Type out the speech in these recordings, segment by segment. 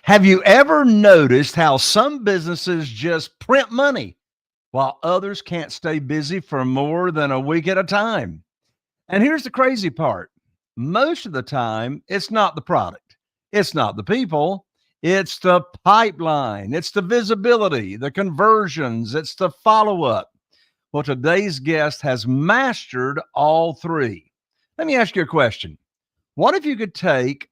Have you ever noticed how some businesses just print money while others can't stay busy for more than a week at a time? And here's the crazy part. Most of the time, it's not the product, it's not the people, it's the pipeline, it's the visibility, the conversions, it's the follow up. Well, today's guest has mastered all three. Let me ask you a question. What if you could take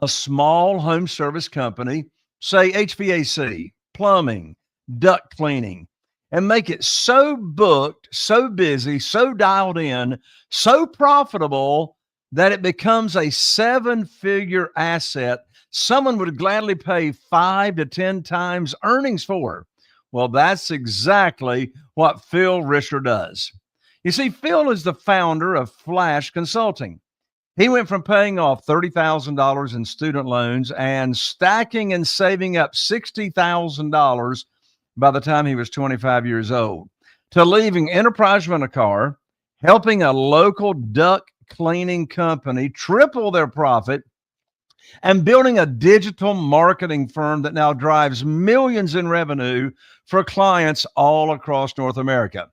a small home service company, say HVAC, plumbing, duct cleaning, and make it so booked, so busy, so dialed in, so profitable that it becomes a seven-figure asset someone would gladly pay 5 to 10 times earnings for? Well, that's exactly what Phil Risher does. You see, Phil is the founder of Phlash Consulting. He went from paying off $30,000 in student loans and stacking and saving up $60,000 by the time he was 25 years old to leaving Enterprise Rent-A-Car, helping a local duct cleaning company triple their profit, and building a digital marketing firm that now drives millions in revenue for clients all across North America.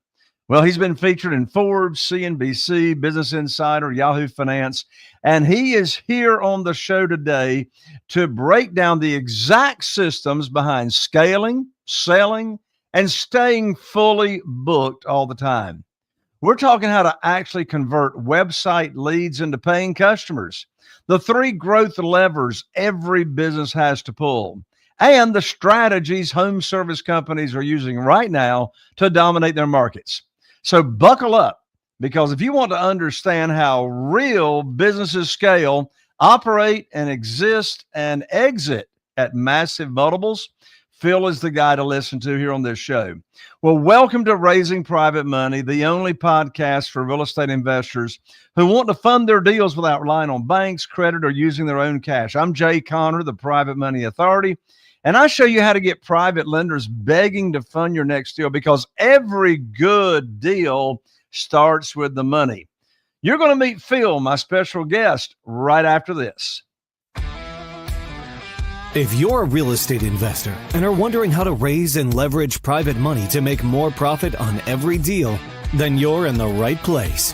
Well, he's been featured in Forbes, CNBC, Business Insider, Yahoo Finance, and he is here on the show today to break down the exact systems behind scaling, selling, and staying fully booked all the time. We're talking how to actually convert website leads into paying customers, the three growth levers every business has to pull, and the strategies home service companies are using right now to dominate their markets. So buckle up, because if you want to understand how real businesses scale, operate, and exist and exit at massive multiples, Phil is the guy to listen to here on this show. Well, welcome to Raising Private Money, the only podcast for real estate investors who want to fund their deals without relying on banks, credit, or using their own cash. I'm Jay Conner, the Private Money Authority, and I show you how to get private lenders begging to fund your next deal, because every good deal starts with the money. You're going to meet Phil, my special guest, right after this. If you're a real estate investor and are wondering how to raise and leverage private money to make more profit on every deal, then you're in the right place.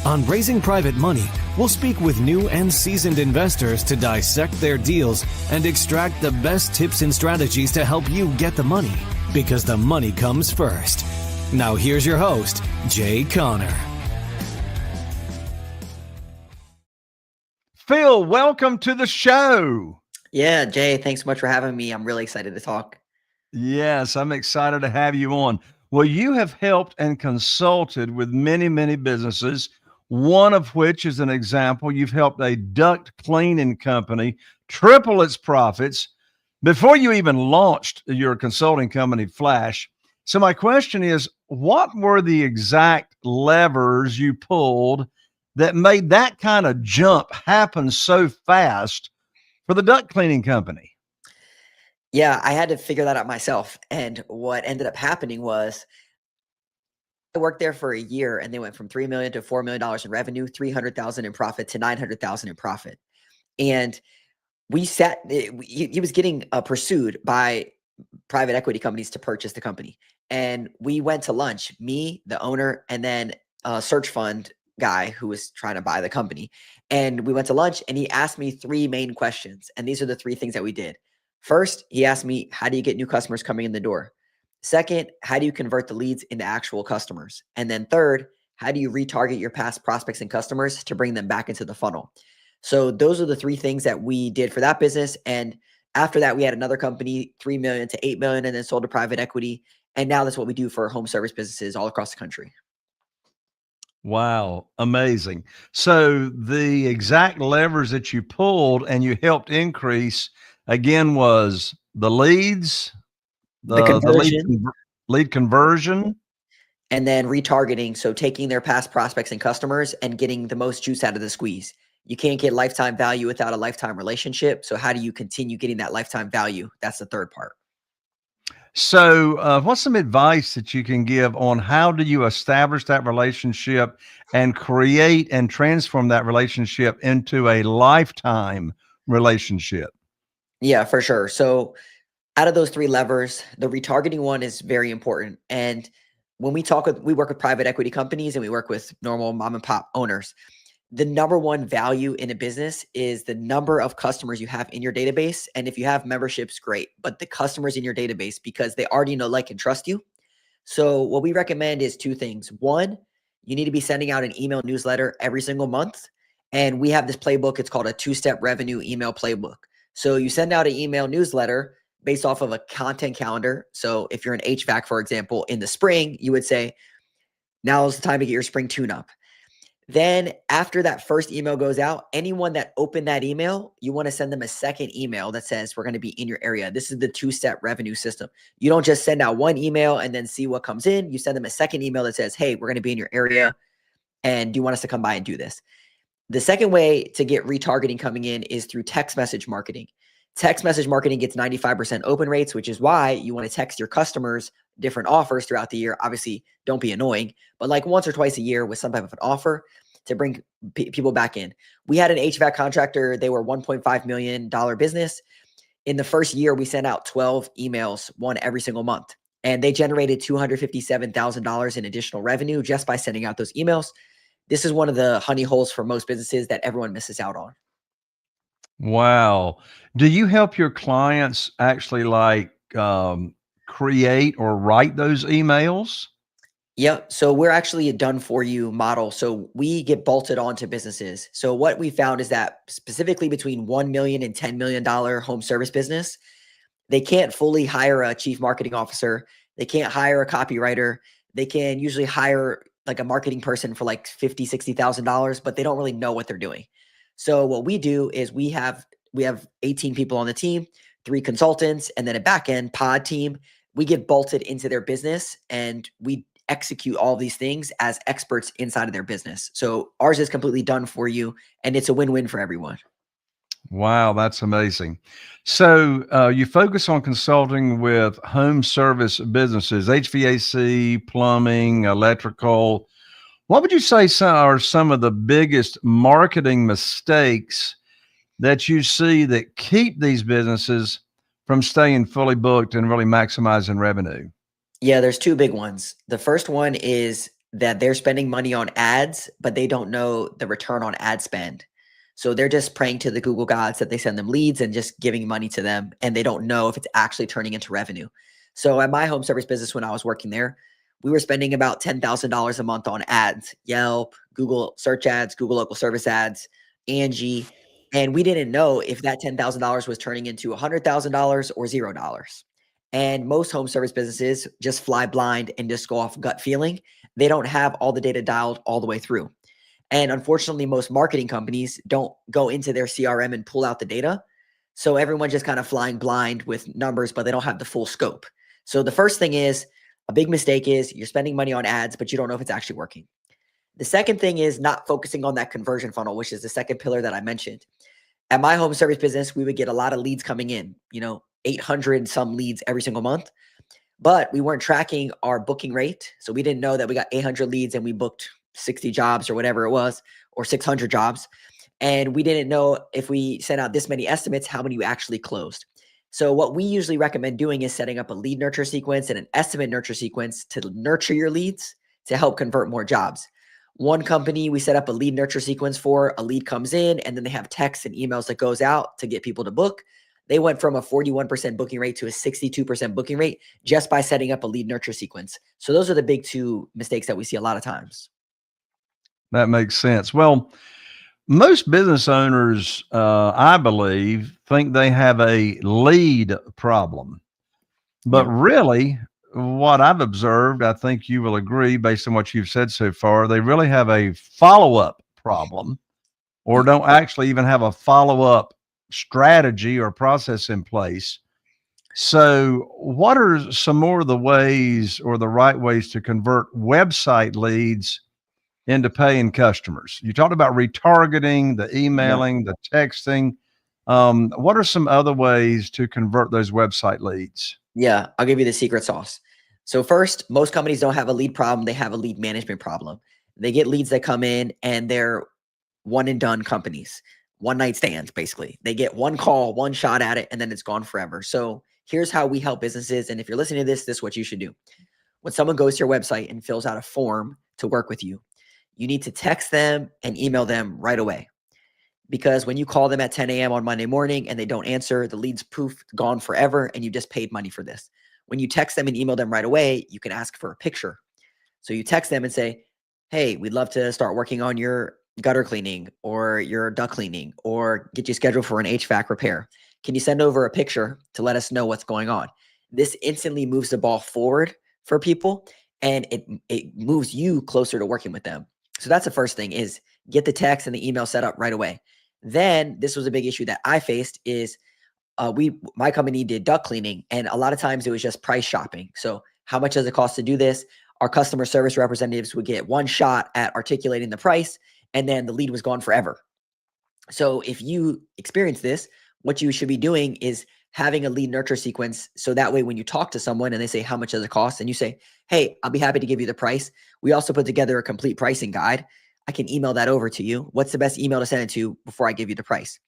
On Raising Private Money, we'll speak with new and seasoned investors to dissect their deals and extract the best tips and strategies to help you get the money, because the money comes first. Now here's your host, Jay Conner. Phil, welcome to the show. Yeah, Jay, thanks so much for having me. I'm really excited to talk. Yes, I'm excited to have you on. Well, you have helped and consulted with many, many businesses, one of which is an example. You've helped a duct cleaning company triple its profits before you even launched your consulting company, Phlash. So my question is, what were the exact levers you pulled that made that kind of jump happen so fast for the duct cleaning company? Yeah, I had to figure that out myself. And what ended up happening was I worked there for a year, and they went from $3 million to $4 million in revenue, $300,000 in profit to $900,000 in profit. And he was getting pursued by private equity companies to purchase the company. And we went to lunch, me, the owner, and then a search fund guy who was trying to buy the company. And we went to lunch, and he asked me three main questions. And these are the three things that we did. First, he asked me, how do you get new customers coming in the door? Second, how do you convert the leads into actual customers? And then third, how do you retarget your past prospects and customers to bring them back into the funnel? So those are the three things that we did for that business. And after that, we had another company, 3 million to 8 million, and then sold to private equity. And now that's what we do for home service businesses all across the country. Wow, amazing. So the exact levers that you pulled and you helped increase, again, was the leads, The conversion, lead conversion. and then retargeting. So taking their past prospects and customers and getting the most juice out of the squeeze. You can't get lifetime value without a lifetime relationship. So how do you continue getting that lifetime value? That's the third part. So what's some advice that you can give on how do you establish that relationship and create and transform that relationship into a lifetime relationship? Yeah, for sure. So out of those three levers, the retargeting one is very important. And when we work with private equity companies and we work with normal mom and pop owners. The number one value in a business is the number of customers you have in your database. And if you have memberships, great. But the customers in your database, because they already know, like, and trust you. So what we recommend is two things. One, you need to be sending out an email newsletter every single month. And we have this playbook. It's called a two-step revenue email playbook. So you send out an email newsletter based off of a content calendar. So if you're an HVAC, for example, in the spring, you would say, now is the time to get your spring tune-up. Then after that first email goes out, anyone that opened that email, you want to send them a second email that says, we're going to be in your area. This is the two-step revenue system. You don't just send out one email and then see what comes in. You send them a second email that says, hey, we're going to be in your area, and do you want us to come by and do this? The second way to get retargeting coming in is through text message marketing. Text message marketing gets 95% open rates, which is why you want to text your customers different offers throughout the year. Obviously, don't be annoying, but like once or twice a year with some type of an offer to bring people back in. We had an HVAC contractor. They were $1.5 million business. In the first year, we sent out 12 emails, one every single month. And they generated $257,000 in additional revenue just by sending out those emails. This is one of the honey holes for most businesses that everyone misses out on. Wow. Do you help your clients actually create or write those emails? Yeah. So we're actually a done for you model. So we get bolted onto businesses. So what we found is that specifically between $1 million and $10 million home service business, they can't fully hire a chief marketing officer. They can't hire a copywriter. They can usually hire like a marketing person for like $50,000, $60,000, but they don't really know what they're doing. So what we do is we have 18 people on the team, 3 consultants, and then a back end pod team. We get bolted into their business and we execute all these things as experts inside of their business. So ours is completely done for you, and it's a win-win for everyone. Wow, that's amazing. So you focus on consulting with home service businesses, HVAC, plumbing, electrical. What would you say are some of the biggest marketing mistakes that you see that keep these businesses from staying fully booked and really maximizing revenue? Yeah, there's 2 big ones. The first one is that they're spending money on ads, but they don't know the return on ad spend. So they're just praying to the Google gods that they send them leads and just giving money to them, and they don't know if it's actually turning into revenue. So at my home service business, when I was working there, we were spending about $10,000 a month on ads, Yelp, Google search ads, Google local service ads, Angie, and we didn't know if that $10,000 was turning into $100,000 or $0. And most home service businesses just fly blind and just go off gut feeling. They don't have all the data dialed all the way through. And unfortunately, most marketing companies don't go into their CRM and pull out the data. So everyone just kind of flying blind with numbers, but they don't have the full scope. So the first thing is, a big mistake is you're spending money on ads, but you don't know if it's actually working. The second thing is not focusing on that conversion funnel, which is the second pillar that I mentioned. At my home service business, we would get a lot of leads coming in, 800 some leads every single month, but we weren't tracking our booking rate. So we didn't know that we got 800 leads and we booked 60 jobs or whatever it was, or 600 jobs. And we didn't know if we sent out this many estimates, how many we actually closed. So what we usually recommend doing is setting up a lead nurture sequence and an estimate nurture sequence to nurture your leads to help convert more jobs. One company we set up a lead nurture sequence for, a lead comes in and then they have texts and emails that goes out to get people to book. They went from a 41% booking rate to a 62% booking rate just by setting up a lead nurture sequence. So those are the big 2 mistakes that we see a lot of times. That makes sense. Well, most business owners, I believe, think they have a lead problem. But Yeah. really, what I've observed, I think you will agree based on what you've said so far, they really have a follow-up problem or don't actually even have a follow-up strategy or process in place. So, what are some more of the ways or the right ways to convert website leads into paying customers? You talked about retargeting, the Yeah. emailing, the texting. What are some other ways to convert those website leads? Yeah, I'll give you the secret sauce. So first, most companies don't have a lead problem. They have a lead management problem. They get leads that come in and they're one and done companies. one night stands, basically. They get one call, one shot at it, and then it's gone forever. So here's how we help businesses. And if you're listening to this is what you should do. When someone goes to your website and fills out a form to work with you, you need to text them and email them right away. Because when you call them at 10 a.m. on Monday morning and they don't answer, the lead's poof, gone forever, and you just paid money for this. When you text them and email them right away, you can ask for a picture. So you text them and say, hey, we'd love to start working on your gutter cleaning or your duct cleaning or get you scheduled for an HVAC repair. Can you send over a picture to let us know what's going on? This instantly moves the ball forward for people, and it moves you closer to working with them. So that's the first thing, is get the text and the email set up right away. Then this was a big issue that I faced is my company did duct cleaning, and a lot of times it was just price shopping. So how much does it cost to do this? Our customer service representatives would get one shot at articulating the price, and then the lead was gone forever. So if you experience this, what you should be doing is having a lead nurture sequence. So that way, when you talk to someone and they say, how much does it cost? And you say, hey, I'll be happy to give you the price. We also put together a complete pricing guide. I can email that over to you. What's the best email to send it to before I give you the price?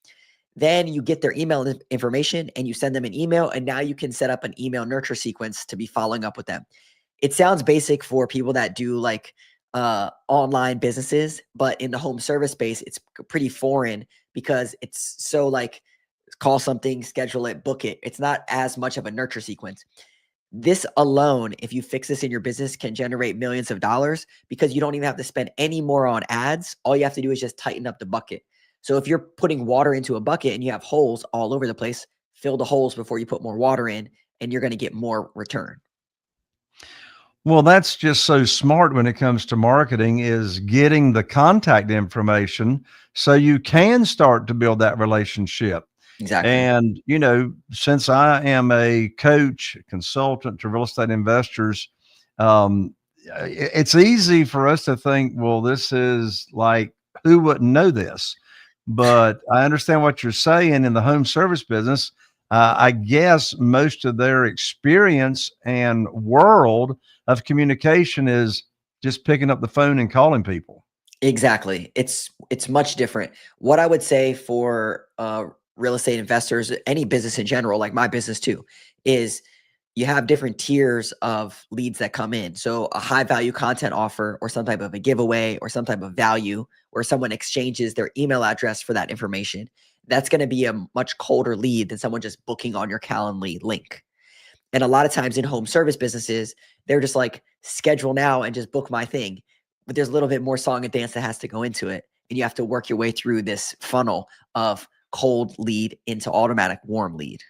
Then you get their email information and you send them an email. And now you can set up an email nurture sequence to be following up with them. It sounds basic for people that do like online businesses, but in the home service space, it's pretty foreign because it's so like call something, schedule it, book it. It's not as much of a nurture sequence. This alone, if you fix this in your business, can generate millions of dollars because you don't even have to spend any more on ads. All you have to do is just tighten up the bucket. So if you're putting water into a bucket and you have holes all over the place, fill the holes before you put more water in, and you're going to get more return. Well, that's just so smart when it comes to marketing, is getting the contact information so you can start to build that relationship. Exactly. And, since I am a coach, consultant to real estate investors, it's easy for us to think, well, this is like, who wouldn't know this? But I understand what you're saying in the home service business. I guess most of their experience and world of communication is just picking up the phone and calling people. Exactly. It's much different. What I would say for real estate investors, any business in general, like my business too, is you have different tiers of leads that come in. So a high value content offer or some type of a giveaway or some type of value where someone exchanges their email address for that information, that's going to be a much colder lead than someone just booking on your Calendly link. And a lot of times in home service businesses, they're just like, schedule now and just book my thing. But there's a little bit more song and dance that has to go into it. And you have to work your way through this funnel of cold lead into automatic warm lead.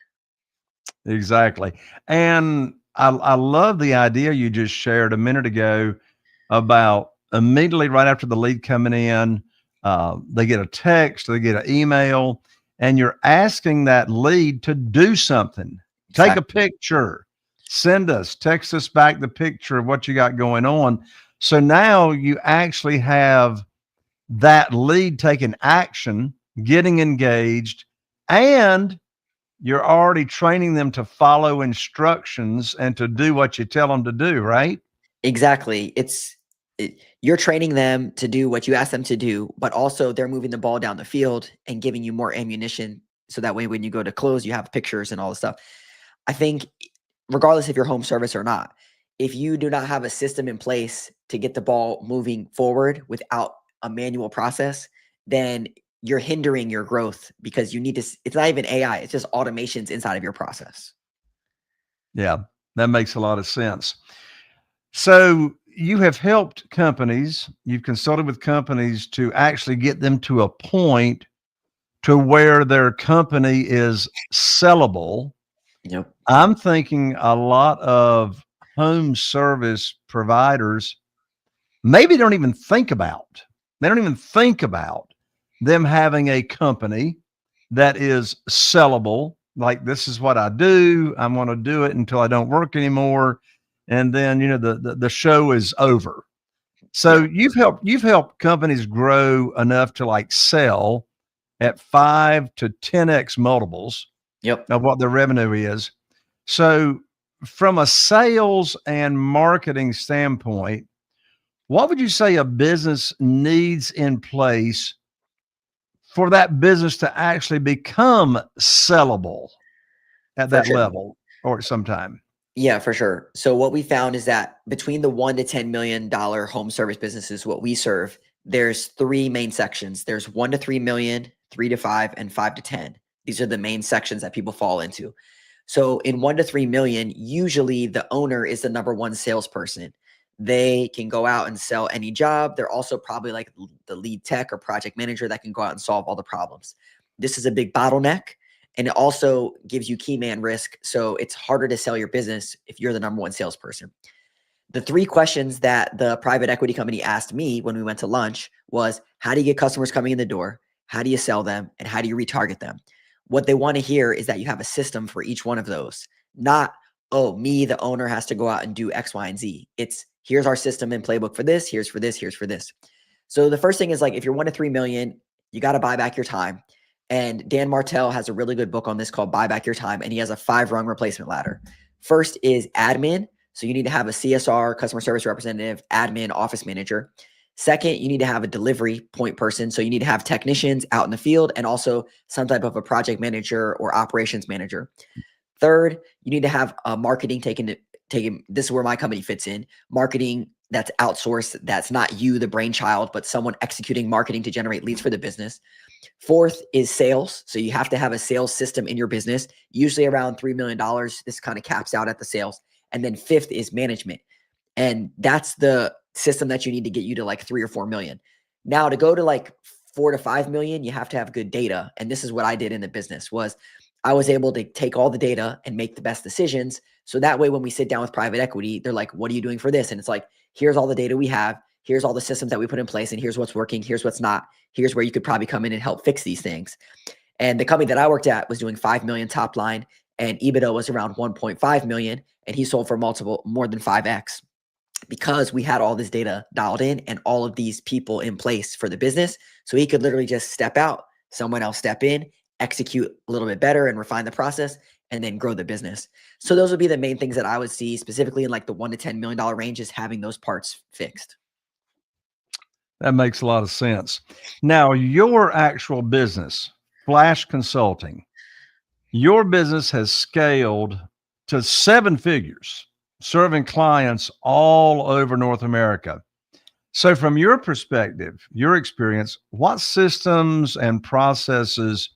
Exactly. And I love the idea you just shared a minute ago about immediately right after the lead coming in, they get a text, they get an email, and you're asking that lead to do something. Take a picture, text us back the picture of what you got going on. So now you actually have that lead taking action, getting engaged, and you're already training them to follow instructions and to do what you tell them to do, right? Exactly. You're training them to do what you ask them to do, but also they're moving the ball down the field and giving you more ammunition. So that way, when you go to close, you have pictures and all the stuff. I think regardless if you're home service or not, if you do not have a system in place to get the ball moving forward without a manual process, then you're hindering your growth because you need to, it's not even AI, it's just automations inside of your process. Yeah, that makes a lot of sense. So you have helped companies, you've consulted with companies to actually get them to a point to where their company is sellable. Yep. I'm thinking a lot of home service providers maybe don't even think about them having a company that is sellable. Like, this is what I do. I'm going to do it until I don't work anymore. And then, the show is over. So you've helped companies grow enough to like sell at 5 to 10x multiples of what their revenue is. So from a sales and marketing standpoint, what would you say a business needs in place for that business to actually become sellable at For that sure. level or at some time? Yeah, for sure. So what we found is that between the $1 to $10 million home service businesses, what we serve, there's three main sections. There's 1 to 3 million, 3 to 5, and 5 to 10. These are the main sections that people fall into. So in 1 to 3 million, usually the owner is the number one salesperson. They can go out and sell any job. They're also probably like the lead tech or project manager that can go out and solve all the problems. This is a big bottleneck. And it also gives you key man risk. So it's harder to sell your business if you're the number one salesperson. The three questions that the private equity company asked me when we went to lunch was, how do you get customers coming in the door? How do you sell them? And how do you retarget them? What they want to hear is that you have a system for each one of those, not, oh, me, the owner, has to go out and do X, Y, and Z. It's, here's our system and playbook for this, here's for this, here's for this. So the first thing is, like, if you're 1 to 3 million, you got to buy back your time. And Dan Martell has a really good book on this called Buy Back Your Time. And he has a 5-rung replacement ladder. First is admin. So you need to have a CSR, customer service representative, admin, office manager. Second, you need to have a delivery point person. So you need to have technicians out in the field and also some type of a project manager or operations manager. Third, you need to have a marketing taken. This is where my company fits in. Marketing that's outsourced, that's not you, the brainchild, but someone executing marketing to generate leads for the business. Fourth is sales. So you have to have a sales system in your business, usually around $3 million. This kind of caps out at the sales. And then fifth is management. And that's the system that you need to get you to like 3 or 4 million. Now to go to like 4 to 5 million, you have to have good data. And this is what I did in the business was I was able to take all the data and make the best decisions. So that way, when we sit down with private equity, they're like, what are you doing for this? And it's like, here's all the data we have. Here's all the systems that we put in place. And here's what's working. Here's what's not. Here's where you could probably come in and help fix these things. And the company that I worked at was doing 5 million top line, and EBITDA was around 1.5 million. And he sold for more than 5x because we had all this data dialed in and all of these people in place for the business. So he could literally just step out, someone else step in, execute a little bit better and refine the process, and then grow the business. So those would be the main things that I would see specifically in like the $1 to $10 million range, is having those parts fixed. That makes a lot of sense. Now, your actual business, Phlash Consulting, your business has scaled to 7 figures, serving clients all over North America. So from your perspective, your experience, what systems and processes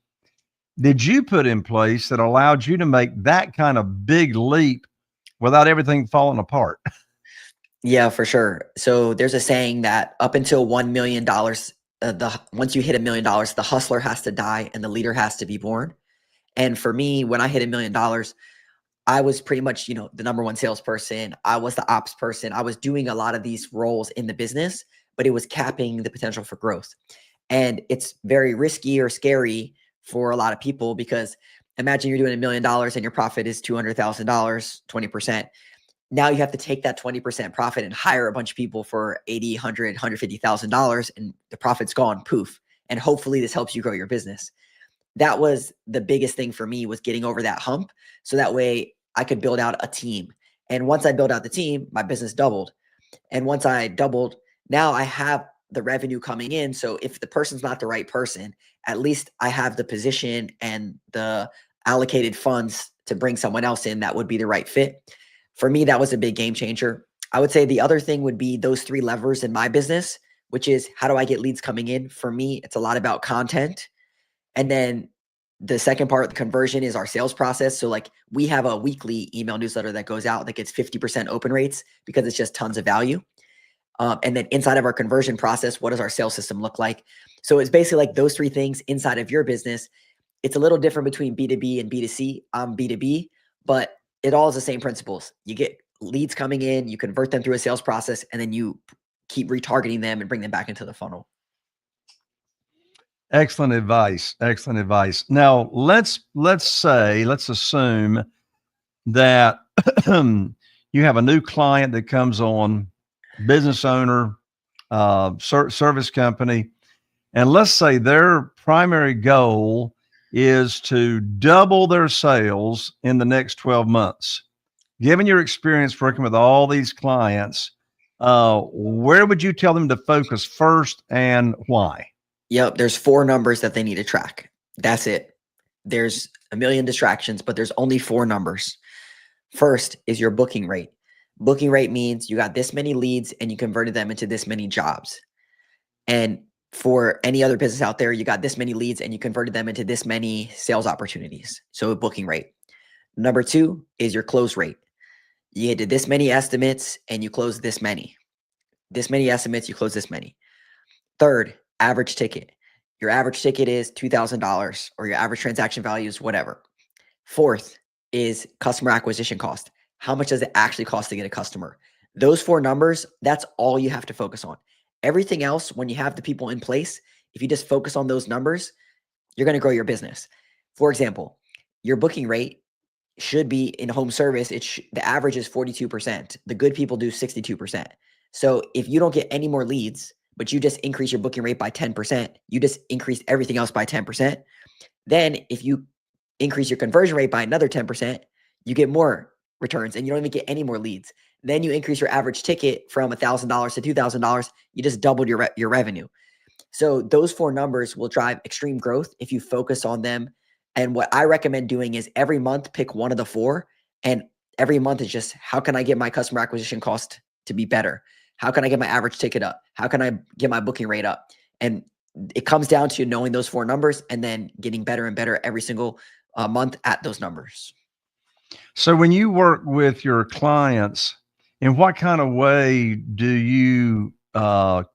did you put in place that allowed you to make that kind of big leap without everything falling apart? Yeah, for sure. So there's a saying that up until $1 million, once you hit $1 million, the hustler has to die and the leader has to be born. And for me, when I hit $1 million, I was pretty much, the number one salesperson. I was the ops person. I was doing a lot of these roles in the business, but it was capping the potential for growth. And it's very risky or scary for a lot of people, because imagine you're doing $1 million and your profit is $200,000, 20%. Now you have to take that 20% profit and hire a bunch of people for $80,000, $100,000, $150,000, and the profit's gone, poof. And hopefully this helps you grow your business. That was the biggest thing for me, was getting over that hump. So that way I could build out a team. And once I built out the team, my business doubled. And once I doubled, now I have the revenue coming in. So if the person's not the right person, at least I have the position and the allocated funds to bring someone else in that would be the right fit. For me, that was a big game changer. I would say the other thing would be those 3 levers in my business, which is, how do I get leads coming in? For me, it's a lot about content. And then the second part, the conversion, is our sales process. So like, we have a weekly email newsletter that goes out that gets 50% open rates because it's just tons of value. And then inside of our conversion process, what does our sales system look like? So it's basically like those 3 things inside of your business. It's a little different between B2B and B2C. I'm B2B, but it all is the same principles. You get leads coming in, you convert them through a sales process, and then you keep retargeting them and bring them back into the funnel. Excellent advice. Excellent advice. Now let's assume that you have a new client that comes on, business owner, service company, and let's say their primary goal is to double their sales in the next 12 months. Given your experience working with all these clients, where would you tell them to focus first and why? Yep. There's 4 numbers that they need to track. That's it. There's a million distractions, but there's only 4 numbers. First is your booking rate. Booking rate means you got this many leads and you converted them into this many jobs. And for any other business out there, you got this many leads and you converted them into this many sales opportunities. So a booking rate. Number 2 is your close rate. You did this many estimates and you closed this many. This many estimates, you close this many. Third, average ticket. Your average ticket is $2,000 or your average transaction value is whatever. Fourth is customer acquisition cost. How much does it actually cost to get a customer? Those 4 numbers, that's all you have to focus on. Everything else, when you have the people in place, if you just focus on those numbers, you're going to grow your business. For example, your booking rate should be in home service. The average is 42%. The good people do 62%. So if you don't get any more leads, but you just increase your booking rate by 10%, you just increase everything else by 10%. Then if you increase your conversion rate by another 10%, you get more returns and you don't even get any more leads. Then you increase your average ticket from $1,000 to $2,000. You just doubled your revenue. So those 4 numbers will drive extreme growth if you focus on them. And what I recommend doing is every month pick one of the 4, and every month is just, how can I get my customer acquisition cost to be better? How can I get my average ticket up? How can I get my booking rate up? And it comes down to knowing those 4 numbers and then getting better and better every single month at those numbers. So when you work with your clients, in what kind of way do you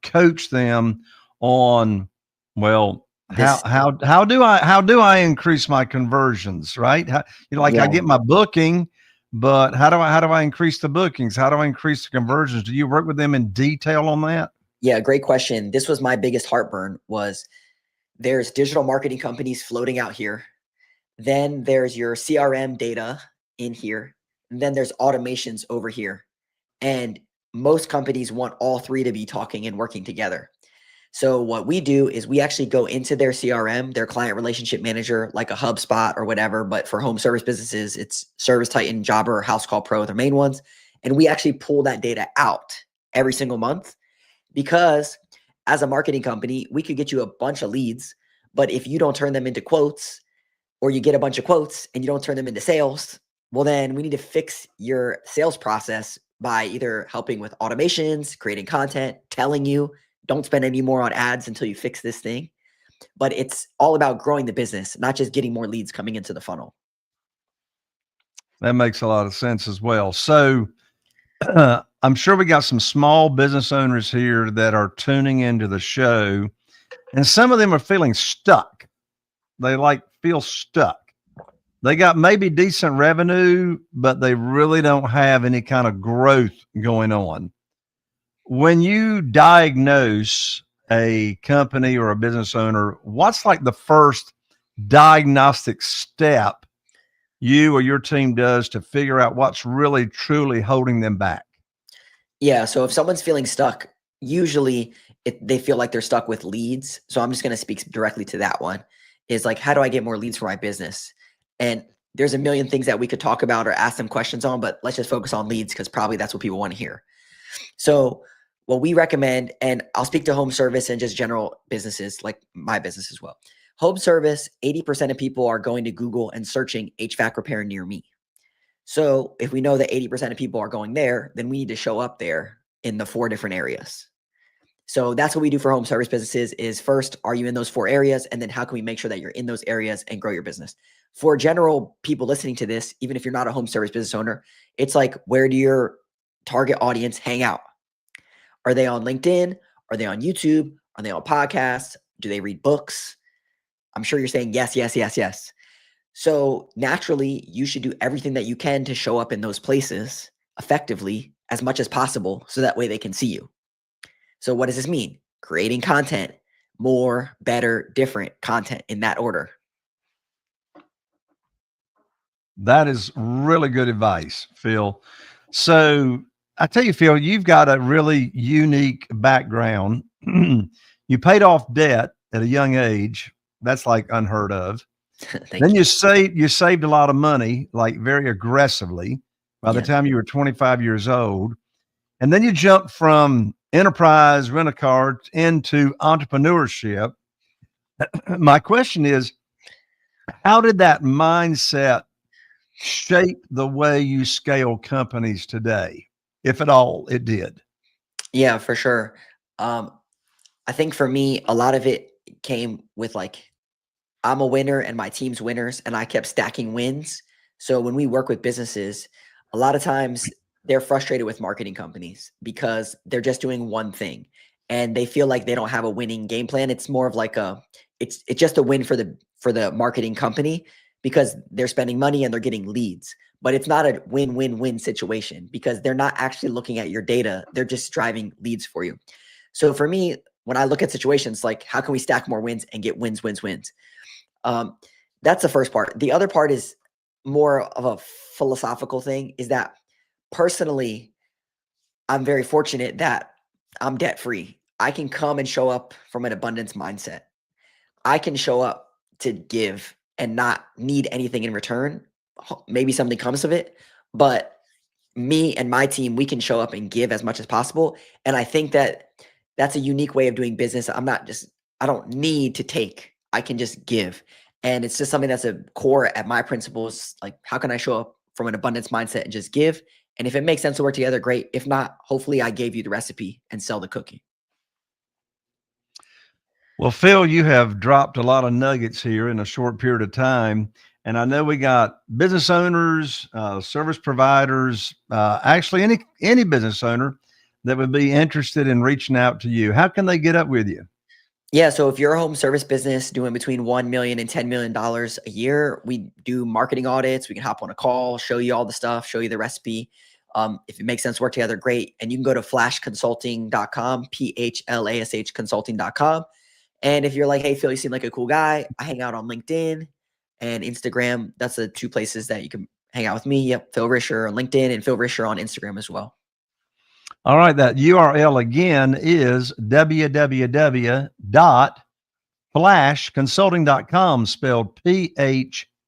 coach them on, well, This, how do I increase my conversions, right? I yeah, get my booking, but how do I increase the bookings? How do I increase the conversions? Do you work with them in detail on that? yeah, great question. This was my biggest heartburn. Was there's digital marketing companies floating out here. Then there's your CRM data in here. And then there's automations over here. And most companies want all 3 to be talking and working together. So what we do is we actually go into their CRM, their client relationship manager, like a HubSpot or whatever. But for home service businesses, it's Service Titan, Jobber, or House Call Pro, the main ones. And we actually pull that data out every single month, because as a marketing company, we could get you a bunch of leads, but if you don't turn them into quotes, or you get a bunch of quotes and you don't turn them into sales, well, then we need to fix your sales process by either helping with automations, creating content, telling you, don't spend any more on ads until you fix this thing. But it's all about growing the business, not just getting more leads coming into the funnel. That makes a lot of sense as well. So I'm sure we got some small business owners here that are tuning into the show, and some of them are feeling stuck. They feel stuck. They got maybe decent revenue, but they really don't have any kind of growth going on. When you diagnose a company or a business owner, what's like the first diagnostic step you or your team does to figure out what's really truly holding them back? Yeah. So if someone's feeling stuck, usually they feel like they're stuck with leads. So I'm just going to speak directly to that one. Is like, how do I get more leads for my business? And there's a million things that we could talk about or ask them questions on, but let's just focus on leads, because probably that's what people want to hear. So what we recommend, and I'll speak to home service and just general businesses like my business as well. Home service, 80% of people are going to Google and searching HVAC repair near me. So if we know that 80% of people are going there, then we need to show up there in the 4 different areas. So that's what we do for home service businesses. Is first, are you in those 4 areas? And then how can we make sure that you're in those areas and grow your business? For general people listening to this, even if you're not a home service business owner, it's like, where do your target audience hang out? Are they on LinkedIn? Are they on YouTube? Are they on podcasts? Do they read books? I'm sure you're saying yes, yes, yes, yes. So naturally, you should do everything that you can to show up in those places effectively as much as possible, so that way they can see you. So what does this mean? Creating content, more, better, different content in that order. That is really good advice, Phil. So I tell you, Phil, you've got a really unique background. You paid off debt at a young age. That's like unheard of. Then you saved a lot of money, like very aggressively, by the time you were 25 years old. And then you jumped from enterprise rent-a-car into entrepreneurship. My question is, how did that mindset shape the way you scale companies today, if at all it did? Yeah, for sure. I think for me, a lot of it came with like, I'm a winner and my team's winners, and I kept stacking wins. So when we work with businesses, a lot of times they're frustrated with marketing companies because they're just doing one thing and they feel like they don't have a winning game plan. It's more of like it's just a win for the marketing company because they're spending money and they're getting leads. But it's not a win-win-win situation because they're not actually looking at your data. They're just driving leads for you. So for me, when I look at situations like how can we stack more wins and get wins, wins, wins? Um, that's the first part. The other part is more of a philosophical thing, is that personally, I'm very fortunate that I'm debt free. I can come and show up from an abundance mindset. I can show up to give and not need anything in return. Maybe something comes of it, but me and my team, we can show up and give as much as possible. And I think that that's a unique way of doing business. I don't need to take, I can just give. And it's just something that's a core at my principles. Like, how can I show up from an abundance mindset and just give? And if it makes sense to work together, great. If not, hopefully I gave you the recipe and sell the cookie. Well, Phil, you have dropped a lot of nuggets here in a short period of time. And I know we got business owners, service providers, actually any business owner that would be interested in reaching out to you. How can they get up with you? Yeah, so if you're a home service business doing between $1 million and $10 million a year, we do marketing audits. We can hop on a call, show you all the stuff, show you the recipe. If it makes sense to work together, great. And you can go to flashconsulting.com, PHLASH consulting.com. And if you're like, hey, Phil, you seem like a cool guy, I hang out on LinkedIn and Instagram. That's the two places that you can hang out with me. Yep, Phil Risher on LinkedIn and Phil Risher on Instagram as well. All right, that URL again is www.phlashconsulting.com, spelled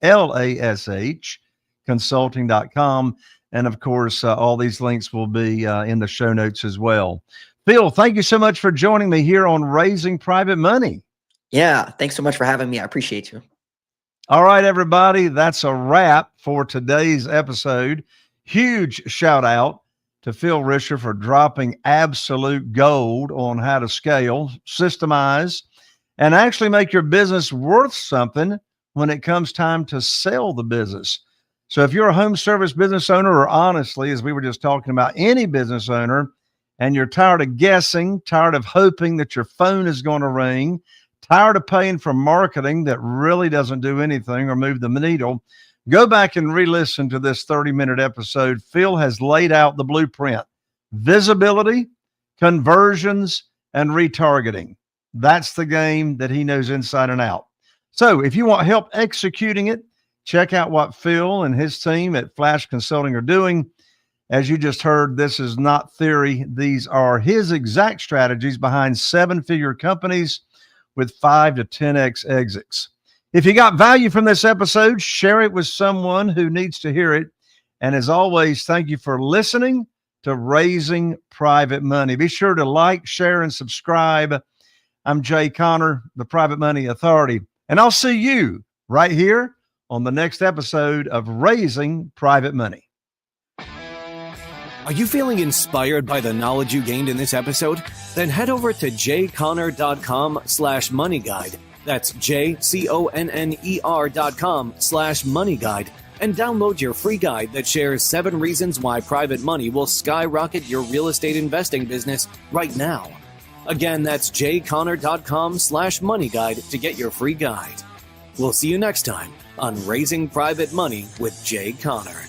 PHLASH consulting.com. And of course, all these links will be in the show notes as well. Phil, thank you so much for joining me here on Raising Private Money. Yeah, thanks so much for having me. I appreciate you. All right, everybody, that's a wrap for today's episode. Huge shout out to Phil Risher for dropping absolute gold on how to scale, systemize, and actually make your business worth something when it comes time to sell the business. So if you're a home service business owner, or honestly, as we were just talking about, any business owner, and you're tired of guessing, tired of hoping that your phone is going to ring, tired of paying for marketing that really doesn't do anything or move the needle, go back and re-listen to this 30-minute episode. Phil has laid out the blueprint: visibility, conversions, and retargeting. That's the game that he knows inside and out. So if you want help executing it, check out what Phil and his team at Phlash Consulting are doing. As you just heard, this is not theory. These are his exact strategies behind seven-figure companies with 5 to 10x exits. If you got value from this episode, share it with someone who needs to hear it. And as always, thank you for listening to Raising Private Money. Be sure to like, share, and subscribe. I'm Jay Conner, the Private Money Authority, and I'll see you right here on the next episode of Raising Private Money. Are you feeling inspired by the knowledge you gained in this episode? Then head over to jconner.com/moneyguide. That's jconner.com/moneyguide and download your free guide that shares 7 reasons why private money will skyrocket your real estate investing business right now. Again, that's jconner.com/moneyguide to get your free guide. We'll see you next time on Raising Private Money with Jay Conner.